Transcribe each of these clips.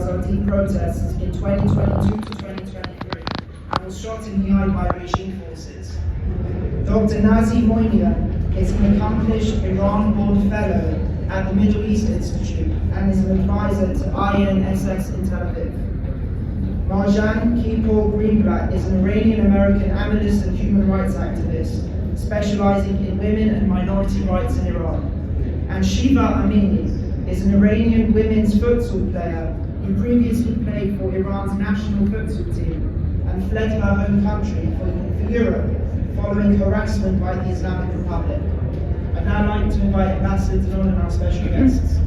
Azadi protests in 2022 to 2023 and was shot in the eye by regime forces. Dr. Nazi Moinian is an accomplished Iran-born fellow at the Middle East Institute and is an advisor to INSS in Tel Aviv. Marjan Kipor Greenblatt is an Iranian-American analyst and human rights activist, specializing in women and minority rights in Iran. And Shiva Amini is an Iranian women's futsal player who previously played for Iran's national futsal team and fled her home country for Europe following harassment by the Islamic Republic. I'd now like to invite Ambassador Danny and our special guests.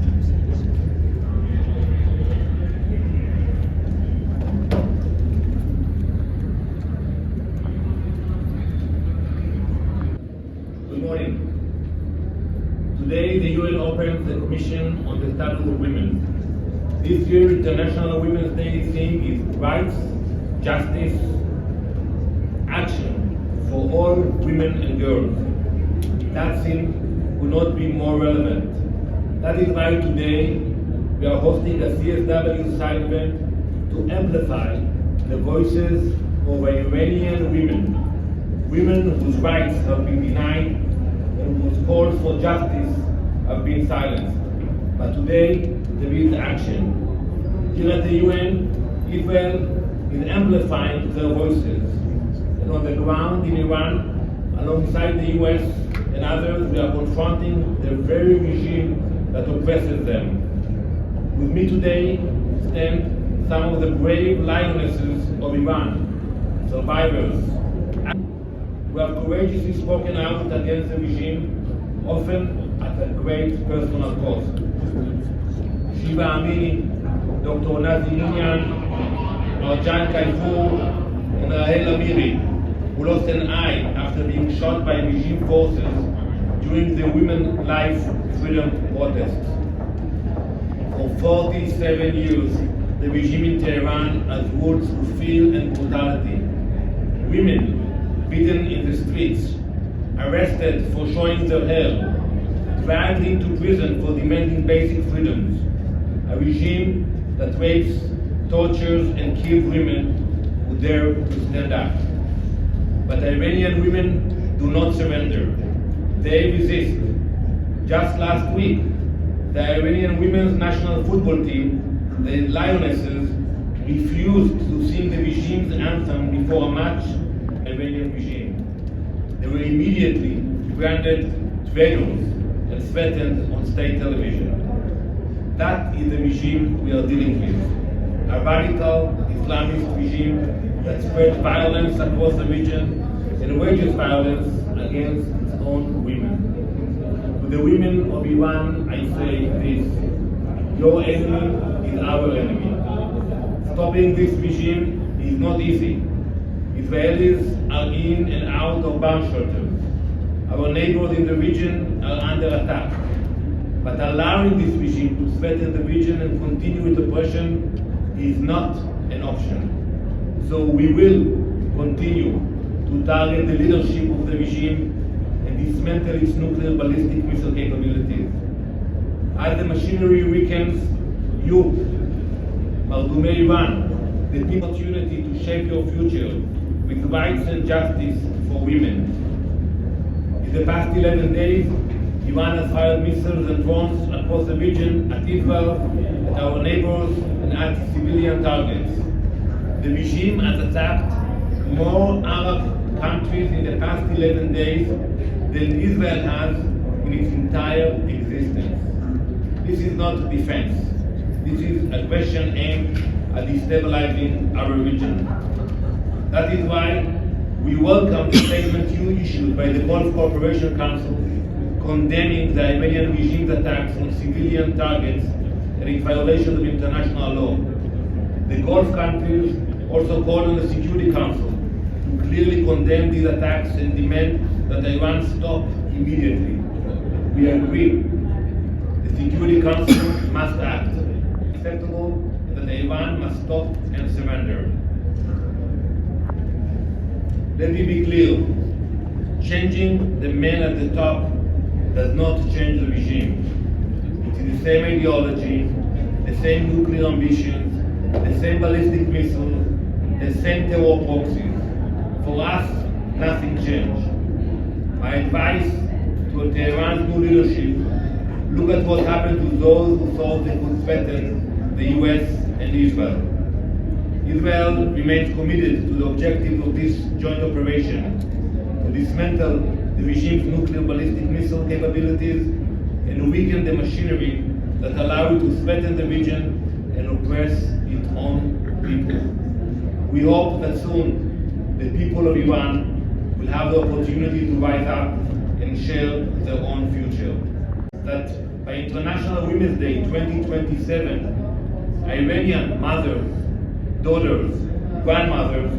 Good morning. Today, the UN opens the Commission on the Status of Women. This year, International Women's Day theme is Rights, Justice, Action for all women and girls. That theme could not be more relevant. That is why today we are hosting a CSW side event to amplify the voices of Iranian women whose rights have been denied and whose calls for justice have been silenced. But today there is action. Here at the UN, Israel is amplifying their voices. And on the ground in Iran, alongside the US and others, we are confronting the very regime that oppresses them. With me today stand some of the brave lionesses of Iran, survivors, who have courageously spoken out against the regime, often at a great personal cost. Shiva Amini, Dr. Nazi Moinian, Marjan Kipor, and Rahel Amiri, who lost an eye after being shot by regime forces during the Women's Life Freedom protests. For 47 years, the regime in Tehran has ruled through fear and brutality. Women beaten in the streets, arrested for showing their hair, dragged into prison for demanding basic freedoms. A regime that rapes, tortures, and kills women who dare to stand up. But Iranian women do not surrender. They resist. Just last week, the Iranian women's national football team, the Lionesses, refused to sing the regime's anthem before a match. Iranian regime. They were immediately branded traitors and threatened on state television. That is the regime we are dealing with. A radical Islamist regime that spreads violence across the region and wages violence against its own women. To the women of Iran, I say this: your enemy is our enemy. Stopping this regime is not easy. Israelis are in and out of bomb shelters. Our neighbors in the region are under attack. But allowing this regime to threaten the region and continue its oppression is not an option. So we will continue to target the leadership of the regime and dismantle its nuclear ballistic missile capabilities. As the machinery weakens, you, Mardumei Iran, the opportunity to shape your future with rights and justice for women. In the past 11 days, Iran has fired missiles and drones across the region at Israel, at our neighbors, and at civilian targets. The regime has attacked more Arab countries in the past 11 days than Israel has in its entire existence. This is not defense. This is aggression aimed at destabilizing our region. That is why we welcome the statement you issued by the Gulf Cooperation Council condemning the Iranian regime's attacks on civilian targets and its violation of international law. The Gulf countries also called on the Security Council to clearly condemn these attacks and demand that Iran stop immediately. We agree. The Security Council must act. Acceptable that Iran must stop and surrender. Let me be clear. Changing the men at the top does not change the regime. It is the same ideology, the same nuclear ambitions, the same ballistic missiles, the same terror proxies. For us, nothing changed. My advice to Tehran's new leadership: look at what happened to those who thought they could threaten the US and Israel. Israel remains committed to the objective of this joint operation: to dismantle the regime's nuclear ballistic missile capabilities and weaken the machinery that allow it to threaten the region and oppress its own people. We hope that soon the people of Iran will have the opportunity to rise up and share their own future. That by International Women's Day 2027, Iranian mothers, daughters, grandmothers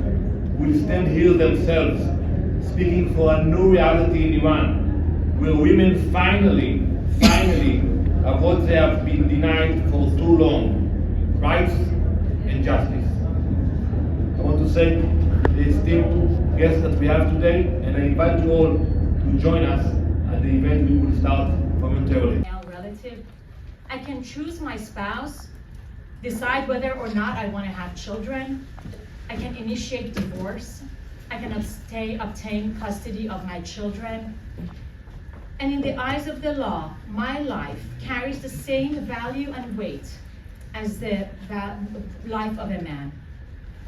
will stand here themselves, speaking for a new reality in Iran, where women finally have what they have been denied for too long: rights and justice. I want to thank the esteemed guests that we have today, and I invite you all to join us at the event. We will start momentarily. Male relative, I can choose my spouse, decide whether or not I want to have children. I can initiate divorce. I can obtain custody of my children. And in the eyes of the law, my life carries the same value and weight as the life of a man.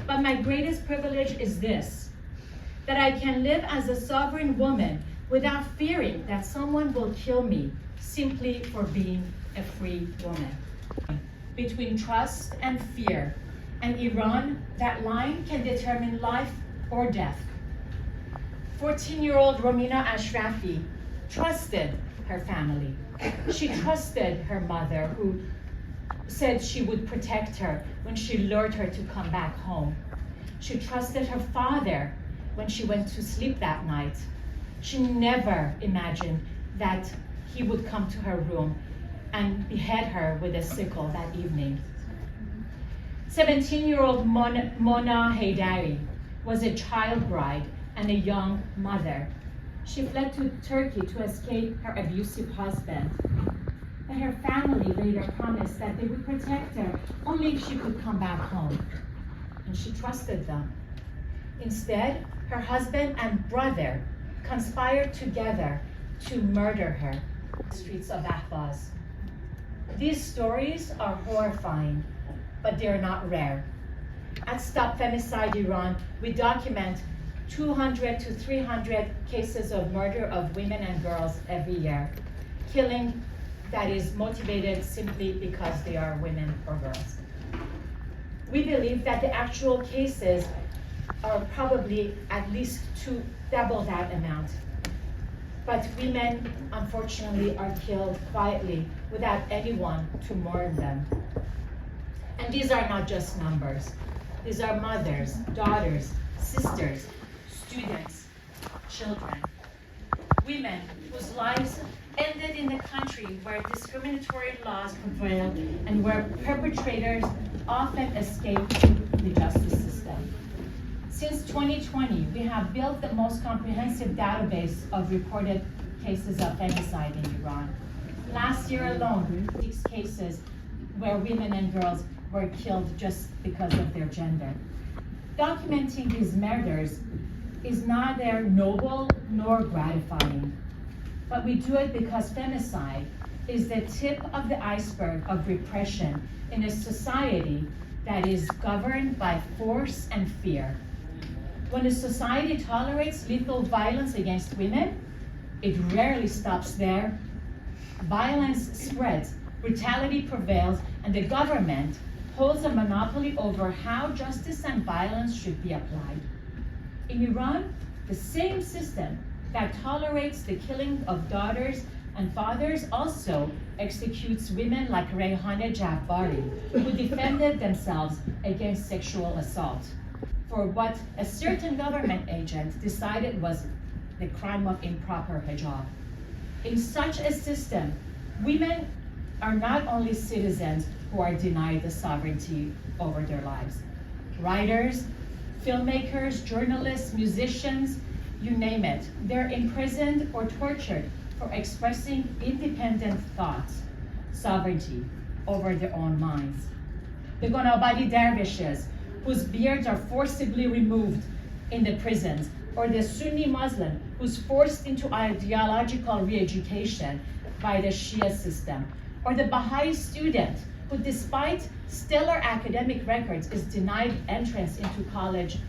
But my greatest privilege is this: that I can live as a sovereign woman without fearing that someone will kill me simply for being a free woman. Between trust and fear and Iran, that line can determine life or death. 14-year-old Romina Ashrafi trusted her family. She trusted her mother, who said she would protect her when she lured her to come back home. She trusted her father when she went to sleep that night. She never imagined that he would come to her room and behead her with a sickle that evening. 17-year-old Mona Haydari was a child bride and a young mother. She fled to Turkey to escape her abusive husband. But her family later promised that they would protect her only if she could come back home. And she trusted them. Instead, her husband and brother conspired together to murder her in the streets of Ahvaz. These stories are horrifying, but they're not rare. At Stop Femicide Iran, we document 200 to 300 cases of murder of women and girls every year, killing that is motivated simply because they are women or girls. We believe that the actual cases are probably at least double that amount. But women, unfortunately, are killed quietly without anyone to mourn them. And these are not just numbers. These are mothers, daughters, sisters, students, children, women whose lives ended in a country where discriminatory laws prevailed and where perpetrators often escape the justice system. Since 2020, we have built the most comprehensive database of reported cases of femicide in Iran. Last year alone, 6 cases where women and girls were killed just because of their gender. Documenting these murders is neither noble nor gratifying, but we do it because femicide is the tip of the iceberg of repression in a society that is governed by force and fear. When a society tolerates lethal violence against women, it rarely stops there. Violence spreads, brutality prevails, and the government holds a monopoly over how justice and violence should be applied. In Iran, the same system that tolerates the killing of daughters and fathers also executes women like Reyhaneh Jabbari, who defended themselves against sexual assault for what a certain government agent decided was the crime of improper hijab. In such a system, women are not only citizens who are denied the sovereignty over their lives. Writers, filmmakers, journalists, musicians, you name it, they're imprisoned or tortured for expressing independent thoughts, sovereignty over their own minds. the Gonabadi dervishes, whose beards are forcibly removed in the prisons, or the Sunni Muslim who's forced into ideological re-education by the Shia system, or the Baha'i student who, despite stellar academic records, is denied entrance into colleges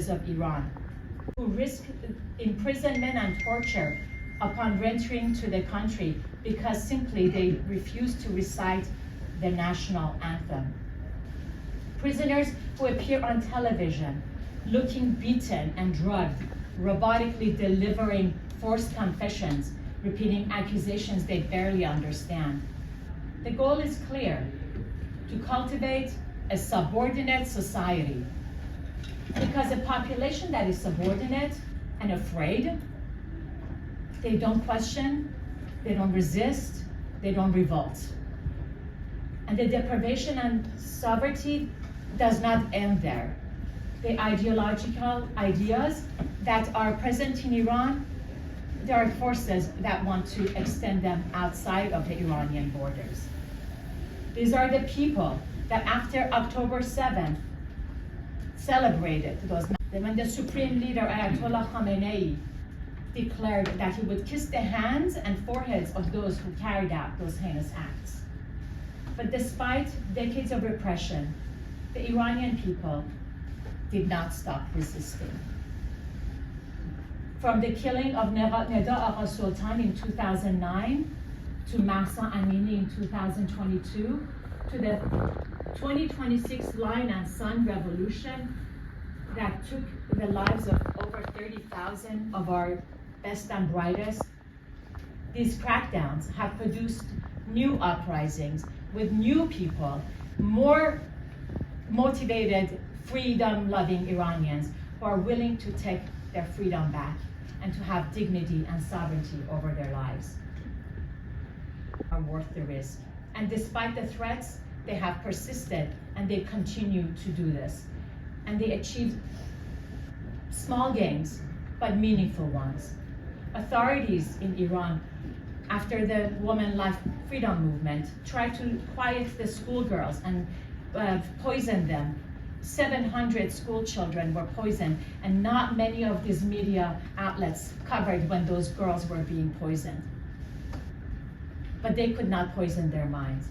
of Iran, who risk imprisonment and torture upon reentering to the country because simply they refuse to recite the national anthem. Prisoners who appear on television looking beaten and drugged, robotically delivering forced confessions, repeating accusations they barely understand. The goal is clear: to cultivate a subordinate society. Because a population that is subordinate and afraid, they don't question, they don't resist, they don't revolt. And the deprivation and sovereignty does not end there. The ideological ideas that are present in Iran, there are forces that want to extend them outside of the Iranian borders. These are the people that after October 7th celebrated those, when the Supreme Leader Ayatollah Khamenei declared that he would kiss the hands and foreheads of those who carried out those heinous acts. But despite decades of repression, the Iranian people did not stop resisting. From the killing of Neda Agha Sultan in 2009, to Mahsa Amini in 2022, to the 2026 Lion and Sun revolution that took the lives of over 30,000 of our best and brightest, these crackdowns have produced new uprisings with new people, more motivated, freedom-loving Iranians who are willing to take their freedom back and to have dignity and sovereignty over their lives. Are worth the risk. And despite the threats, they have persisted and they continue to do this. And they achieved small gains, but meaningful ones. Authorities in Iran, after the Women Life Freedom Movement, tried to quiet the schoolgirls and poison them. 700 school children were poisoned, and not many of these media outlets covered when those girls were being poisoned. But they could not poison their minds.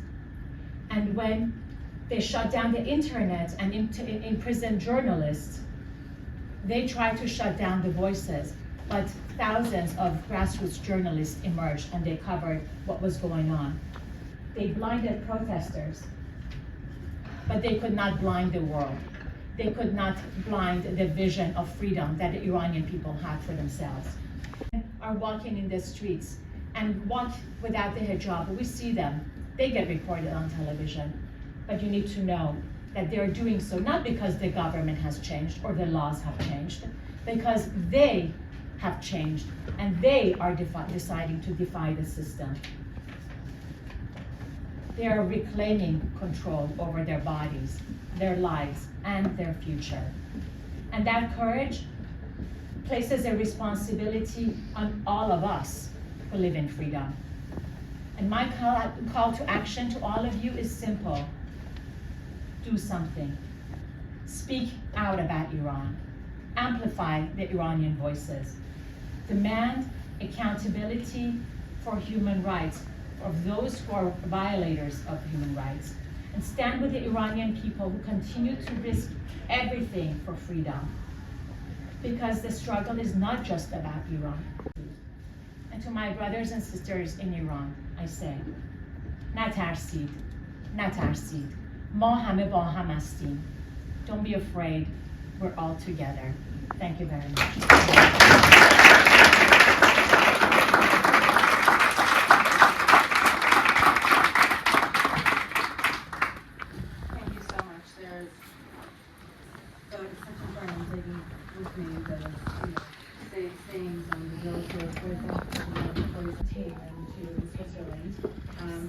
And when they shut down the internet and imprisoned journalists, they tried to shut down the voices, but thousands of grassroots journalists emerged and they covered what was going on. They blinded protesters, but they could not blind the world. They could not blind the vision of freedom that the Iranian people had for themselves. Are walking in the streets and walk without the hijab. We see them. They get reported on television. But you need to know that they're doing so not because the government has changed or the laws have changed, because they have changed and they are deciding to defy the system. They are reclaiming control over their bodies, their lives, and their future. And that courage places a responsibility on all of us who live in freedom. And my call to action to all of you is simple. Do something. Speak out about Iran. Amplify the Iranian voices. Demand accountability for human rights of those who are violators of human rights. And stand with the Iranian people who continue to risk everything for freedom. Because the struggle is not just about Iran. And to my brothers and sisters in Iran, I say, نترسید, نترسید. ما همه با هم هستیم. Don't be afraid. We're all together. Thank you very much.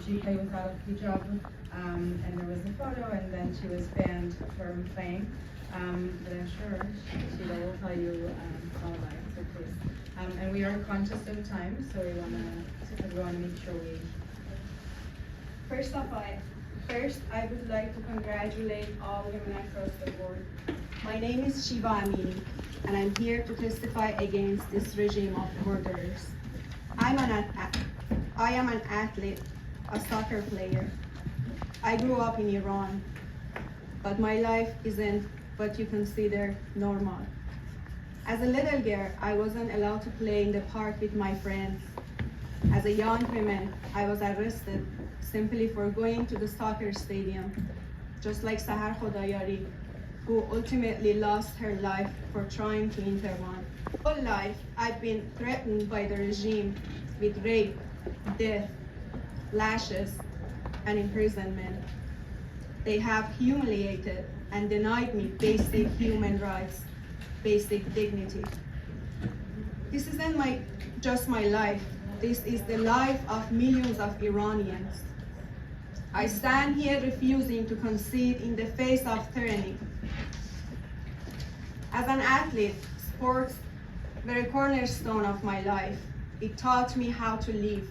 She played without hijab, and there was a photo, and then she was banned from playing. But I'm sure Shiva will tell you all about it, so please. And we are conscious of time, so we want to make sure we... First off, First, I would like to congratulate all women across the board. My name is Shiva Amini, and I'm here to testify against this regime of murderers. I am an athlete, a soccer player. I grew up in Iran, but my life isn't what you consider normal. As a little girl, I wasn't allowed to play in the park with my friends. As a young woman, I was arrested simply for going to the soccer stadium, just like Sahar Khodayari, who ultimately lost her life for trying to enter one. All life, I've been threatened by the regime with rape, death, lashes, and imprisonment. They have humiliated and denied me basic human rights, basic dignity. This isn't just my life. This is the life of millions of Iranians. I stand here refusing to concede in the face of tyranny. As an athlete, sports were a cornerstone of my life. It taught me how to live,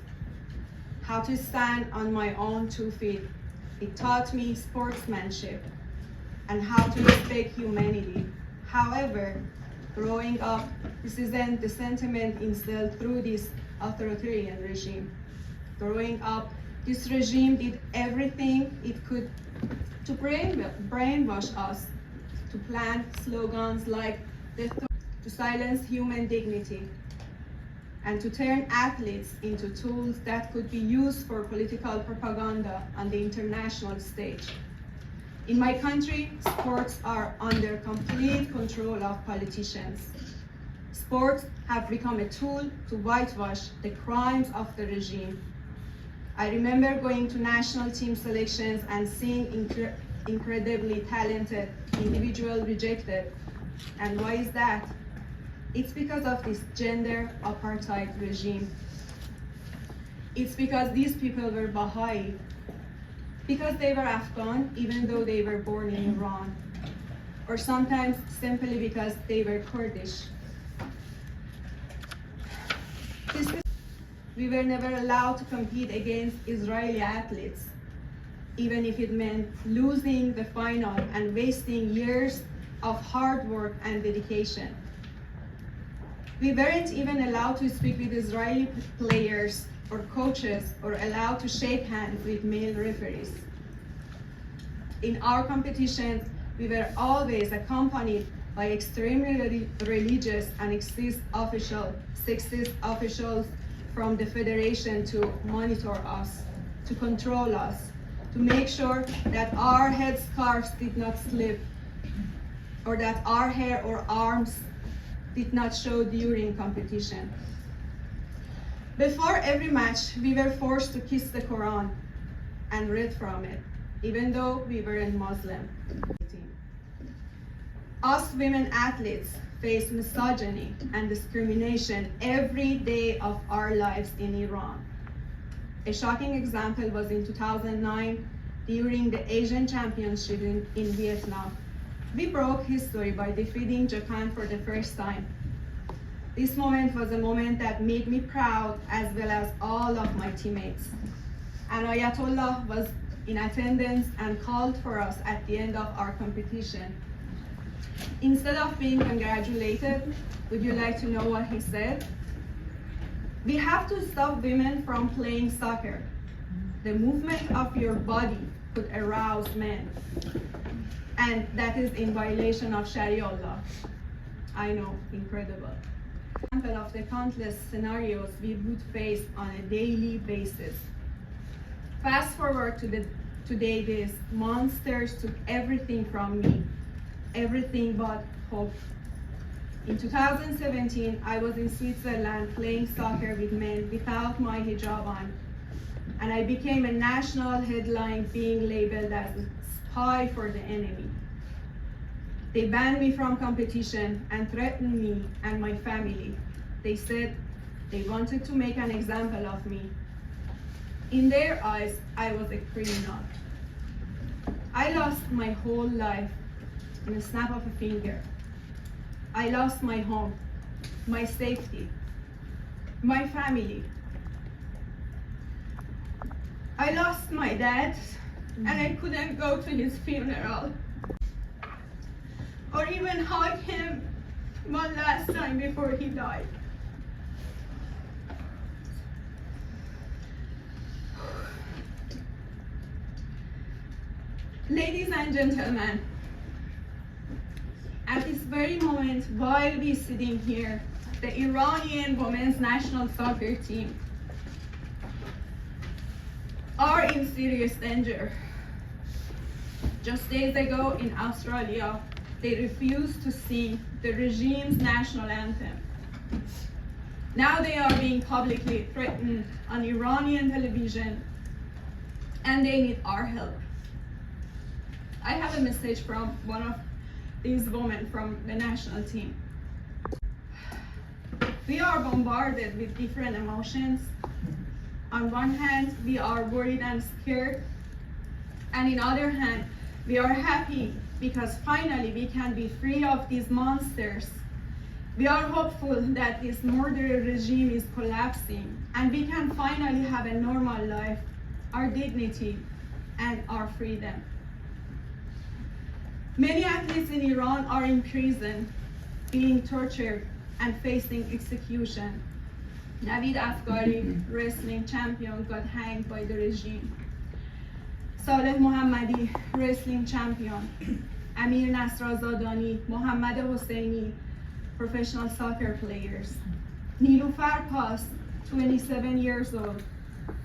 how to stand on my own 2 feet. It taught me sportsmanship and how to respect humanity. However, growing up, this isn't the sentiment instilled through this authoritarian regime. Growing up, this regime did everything it could to brainwash us, to plant slogans like to silence human dignity, and to turn athletes into tools that could be used for political propaganda on the international stage. In my country, sports are under complete control of politicians. Sports have become a tool to whitewash the crimes of the regime. I remember going to national team selections and seeing incredibly talented individuals rejected. And why is that? It's because of this gender apartheid regime. It's because these people were Baha'i, because they were Afghan, even though they were born in Iran, or sometimes simply because they were Kurdish. We were never allowed to compete against Israeli athletes, even if it meant losing the final and wasting years of hard work and dedication. We weren't even allowed to speak with Israeli players or coaches or allowed to shake hands with male referees. In our competitions, we were always accompanied by extremely religious and sexist officials from the federation to monitor us, to control us, to make sure that our headscarves did not slip, or that our hair or arms did not show during competition. Before every match, we were forced to kiss the Quran and read from it, even though we weren't Muslim. Us women athletes face misogyny and discrimination every day of our lives in Iran. A shocking example was in 2009 during the Asian Championship in Vietnam. We broke history by defeating Japan for the first time. This moment was a moment that made me proud, as well as all of my teammates. And Ayatollah was in attendance and called for us at the end of our competition. Instead of being congratulated, would you like to know what he said? We have to stop women from playing soccer. The movement of your body could arouse men. And that is in violation of Sharia law. I know, incredible. Example of the countless scenarios we would face on a daily basis. Fast forward to today, these monsters took everything from me, everything but hope. In 2017, I was in Switzerland playing soccer with men without my hijab on, and I became a national headline being labeled as a spy for the enemy. They banned me from competition and threatened me and my family. They said they wanted to make an example of me. In their eyes, I was a criminal. I lost my whole life in a snap of a finger. I lost my home, my safety, my family. I lost my dad and I couldn't go to his funeral or even hug him one last time before he died. Ladies and gentlemen, at this very moment, while we're sitting here, the Iranian women's national soccer team are in serious danger. Just days ago in Australia, they refused to sing the regime's national anthem. Now they are being publicly threatened on Iranian television, and they need our help. I have a message from one of these women from the national team. We are bombarded with different emotions. On one hand, we are worried and scared, and on the other hand, we are happy because finally we can be free of these monsters. We are hopeful that this murderous regime is collapsing and we can finally have a normal life, our dignity, and our freedom. Many athletes in Iran are in prison, being tortured and facing execution. Navid Afghari, wrestling champion, got hanged by the regime. Saleh Mohammadi, wrestling champion. Amir Nasrazadani, Mohammad Hosseini, professional soccer players. Nilufar Pas, 27 years old.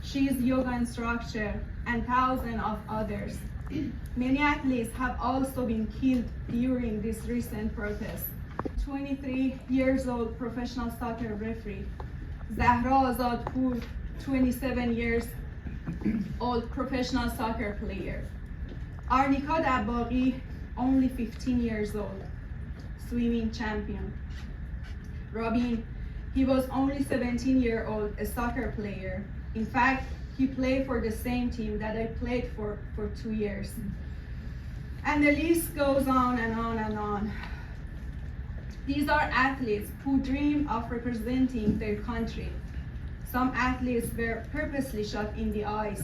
She is yoga instructor, and thousands of others. Many athletes have also been killed during this recent protest. 23 years old professional soccer referee. Zahra Azadpour, 27 years old professional soccer player. Arnika Dabbaghi, only 15 years old, swimming champion. Rabin, he was only 17-year-old, a soccer player. In fact, he played for the same team that I played for 2 years. And the list goes on and on and on. These are athletes who dream of representing their country. Some athletes were purposely shot in the eyes.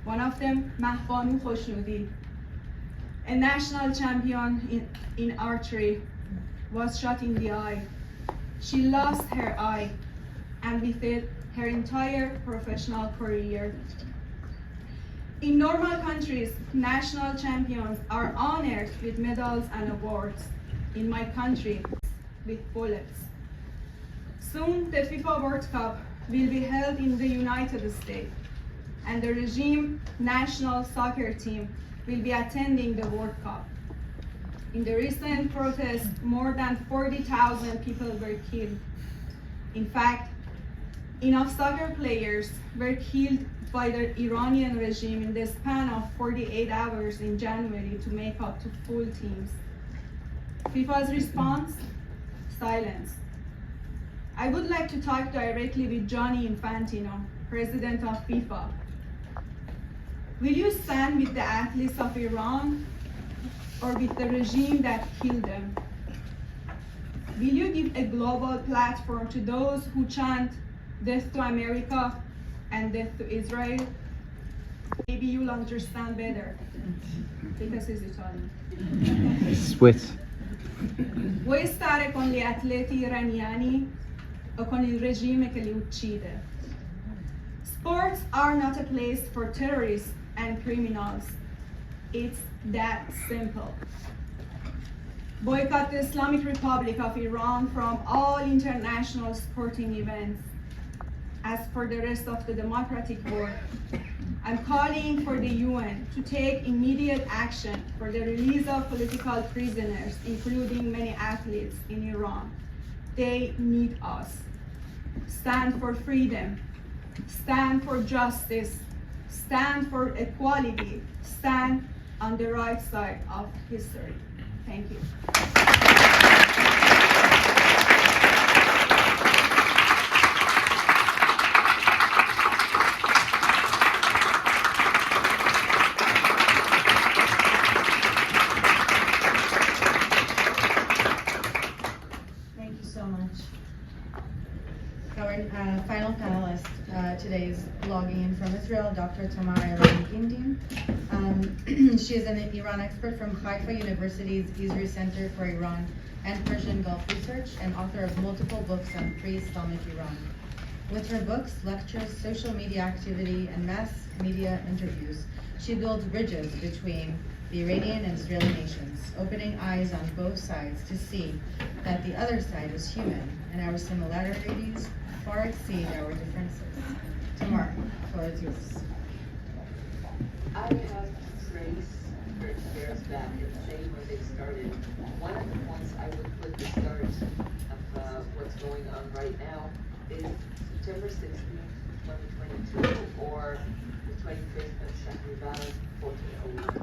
One of them, Mahbanu Khoshnoudi, a national champion in archery, was shot in the eye. She lost her eye, and with it, her entire professional career. In normal countries, national champions are honored with medals and awards. In my country, with bullets. Soon, the FIFA World Cup will be held in the United States, and the regime national soccer team will be attending the World Cup. In the recent protests, more than 40,000 people were killed. In fact, enough soccer players were killed by the Iranian regime in the span of 48 hours in January to make up to full teams. FIFA's response? Silence. I would like to talk directly with Gianni Infantino, President of FIFA. Will you stand with the athletes of Iran or with the regime that killed them? Will you give a global platform to those who chant death to America and death to Israel? Maybe you'll understand better because he's Italian. Swiss. Vuoi stare con gli atleti iraniani o con il regime che li uccide? Sports are not a place for terrorists and criminals. It's that simple. Boycott the Islamic Republic of Iran from all international sporting events. As for the rest of the democratic world, I'm calling for the UN to take immediate action for the release of political prisoners, including many athletes in Iran. They need us. Stand for freedom, stand for justice, stand for equality, stand on the right side of history. Thank you. Thank you so much. Our final panelist today is logging in from Israel, Dr. Tamar Eleni Gindin. She is an Iran expert from Haifa University's Israeli Center for Iran and Persian Gulf Research and author of multiple books on pre-Islamic Iran. With her books, lectures, social media activity, and mass media interviews, she builds bridges between the Iranian and Israeli nations, opening eyes on both sides to see that the other side is human and our similarities far exceed our differences. Tamar, the floor is yours. I have traced for years back and say where they started. One of the points I would put the start of what's going on right now is September 16th, 2022, or the 25th of Shahriban, 1401.